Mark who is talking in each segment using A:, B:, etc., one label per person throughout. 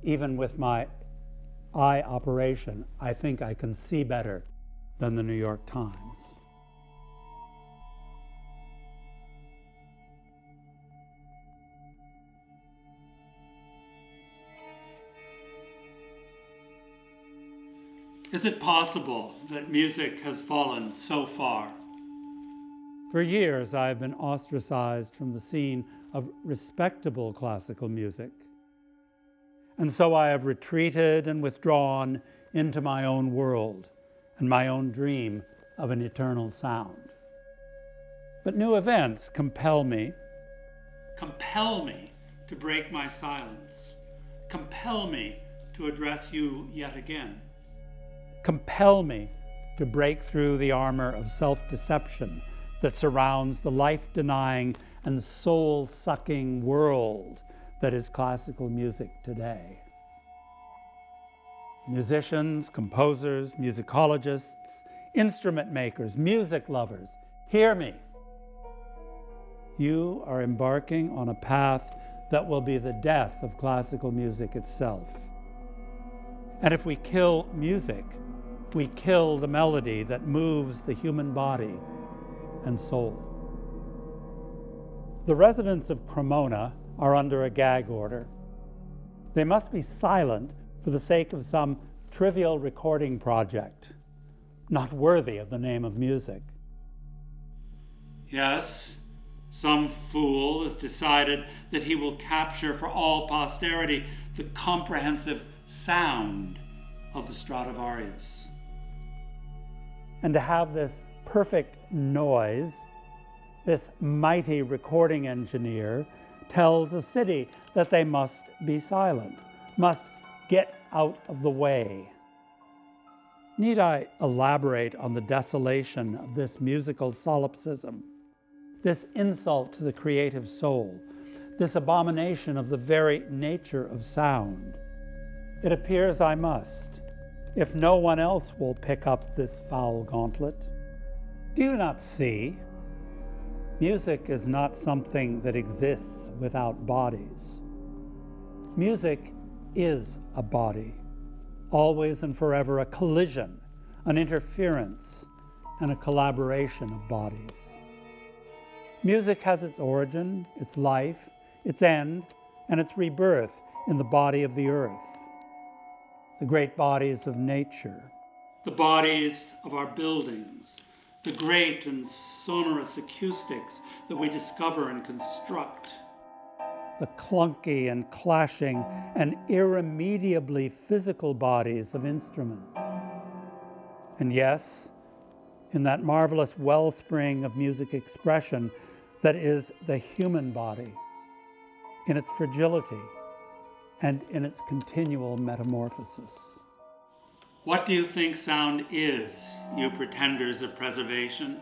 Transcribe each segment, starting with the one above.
A: even with my eye operation, I think I can see better than the New York Times.
B: Is it possible that music has fallen so far?
A: For years, I have been ostracized from the scene of respectable classical music. And so I have retreated and withdrawn into my own world and my own dream of an eternal sound. But new events compel me
B: to break my silence. Compel me to address you yet again.
A: Compel me to break through the armor of self-deception that surrounds the life-denying and soul-sucking world that is classical music today. Musicians, composers, musicologists, instrument makers, music lovers, hear me. You are embarking on a path that will be the death of classical music itself. And if we kill music, we kill the melody that moves the human body and soul. The residents of Cremona are under a gag order. They must be silent for the sake of some trivial recording project, not worthy of the name of music.
B: Yes, some fool has decided that he will capture for all posterity the comprehensive sound of the Stradivarius.
A: And to have this perfect noise, this mighty recording engineer tells a city that they must be silent, must get out of the way. Need I elaborate on the desolation of this musical solipsism, this insult to the creative soul, this abomination of the very nature of sound? It appears I must, if no one else will pick up this foul gauntlet. Do you not see? Music is not something that exists without bodies. Music is a body, always and forever a collision, an interference, and a collaboration of bodies. Music has its origin, its life, its end, and its rebirth in the body of the earth, the great bodies of nature.
B: The bodies of our buildings, the great and sonorous acoustics that we discover and construct.
A: The clunky and clashing and irremediably physical bodies of instruments. And yes, in that marvelous wellspring of music expression that is the human body, in its fragility and in its continual metamorphosis.
B: What do you think sound is, you pretenders of preservation?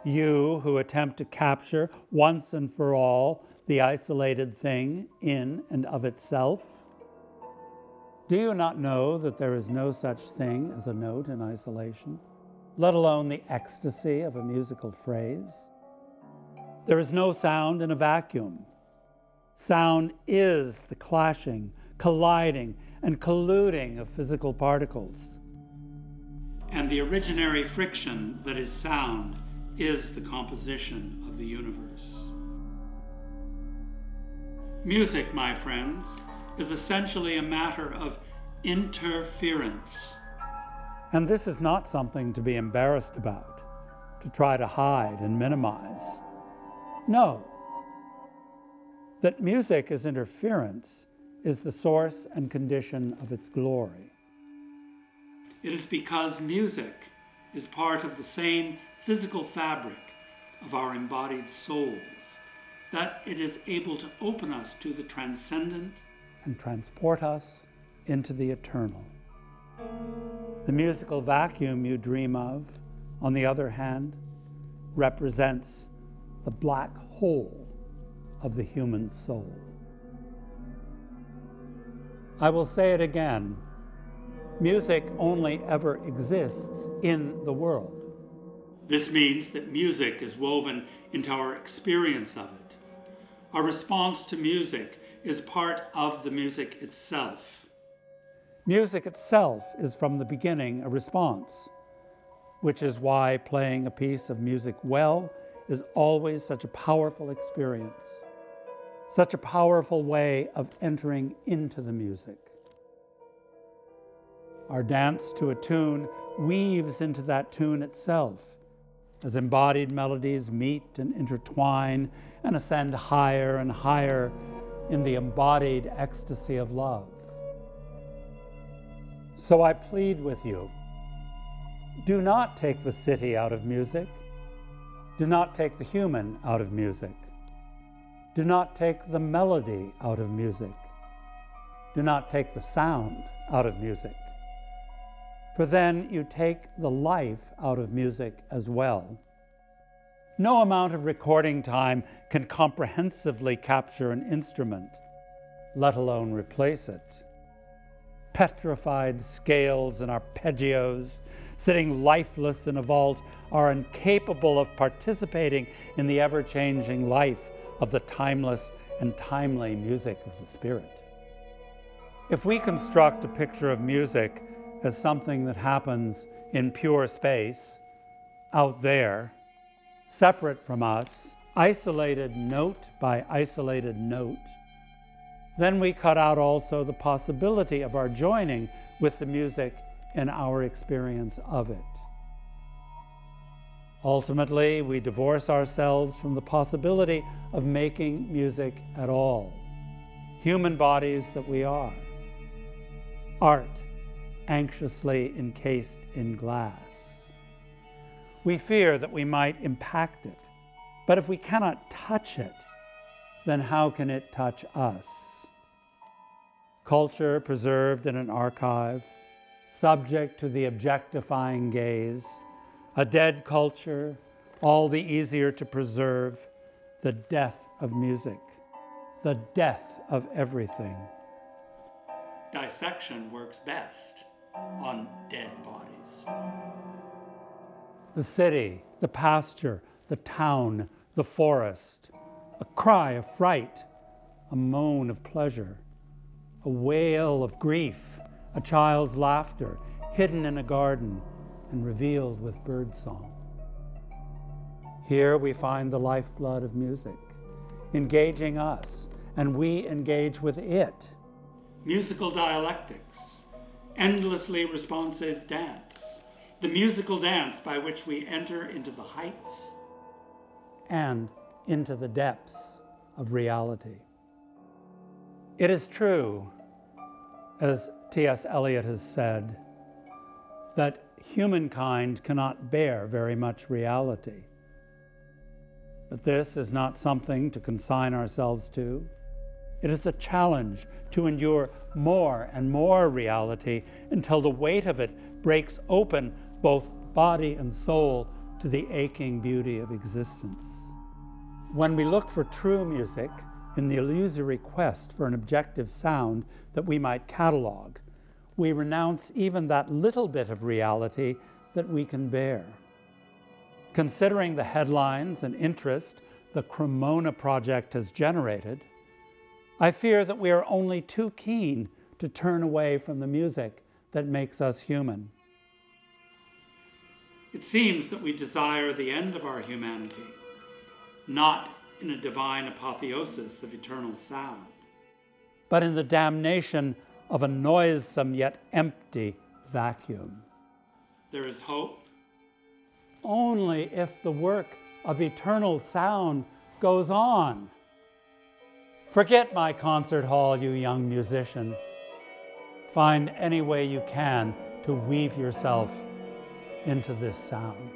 A: You who attempt to capture once and for all the isolated thing in and of itself? Do you not know that there is no such thing as a note in isolation, let alone the ecstasy of a musical phrase? There is no sound in a vacuum. Sound is the clashing, colliding, and colluding of physical particles.
B: And the originary friction that is sound is the composition of the universe. Music, my friends, is essentially a matter of interference.
A: And this is not something to be embarrassed about, to try to hide and minimize. No. That music is interference is the source and condition of its glory.
B: It is because music is part of the same physical fabric of our embodied souls that it is able to open us to the transcendent
A: and transport us into the eternal. The musical vacuum you dream of, on the other hand, represents the black hole of the human soul. I will say it again. Music only ever exists in the world.
B: This means that music is woven into our experience of it. Our response to music is part of the music itself.
A: Music itself is from the beginning a response, which is why playing a piece of music well is always such a powerful experience, such a powerful way of entering into the music. Our dance to a tune weaves into that tune itself as embodied melodies meet and intertwine and ascend higher and higher in the embodied ecstasy of love. So I plead with you, do not take the city out of music. Do not take the human out of music. Do not take the melody out of music. Do not take the sound out of music. For then you take the life out of music as well. No amount of recording time can comprehensively capture an instrument, let alone replace it. Petrified scales and arpeggios, sitting lifeless in a vault, are incapable of participating in the ever-changing life of the timeless and timely music of the spirit. If we construct a picture of music as something that happens in pure space, out there, separate from us, isolated note by isolated note, then we cut out also the possibility of our joining with the music in our experience of it. Ultimately, we divorce ourselves from the possibility of making music at all. Human bodies that we are. Art, anxiously encased in glass. We fear that we might impact it, but if we cannot touch it, then how can it touch us? Culture preserved in an archive, subject to the objectifying gaze, a dead culture, all the easier to preserve, the death of music, the death of everything.
B: Dissection works best on dead bodies.
A: The city, the pasture, the town, the forest, a cry of fright, a moan of pleasure, a wail of grief, a child's laughter, hidden in a garden and revealed with birdsong. Here we find the lifeblood of music, engaging us, and we engage with it.
B: Musical dialectics, endlessly responsive dance, the musical dance by which we enter into the heights
A: and into the depths of reality. It is true, as T.S. Eliot has said, that humankind cannot bear very much reality. But this is not something to consign ourselves to. It is a challenge to endure more and more reality until the weight of it breaks open both body and soul to the aching beauty of existence. When we look for true music in the illusory quest for an objective sound that we might catalog, we renounce even that little bit of reality that we can bear. Considering the headlines and interest the Cremona project has generated, I fear that we are only too keen to turn away from the music that makes us human.
B: It seems that we desire the end of our humanity, not in a divine apotheosis of eternal sound,
A: but in the damnation of a noisome yet empty vacuum.
B: There is hope
A: only if the work of eternal sound goes on. Forget my concert hall, you young musician. Find any way you can to weave yourself into this sound.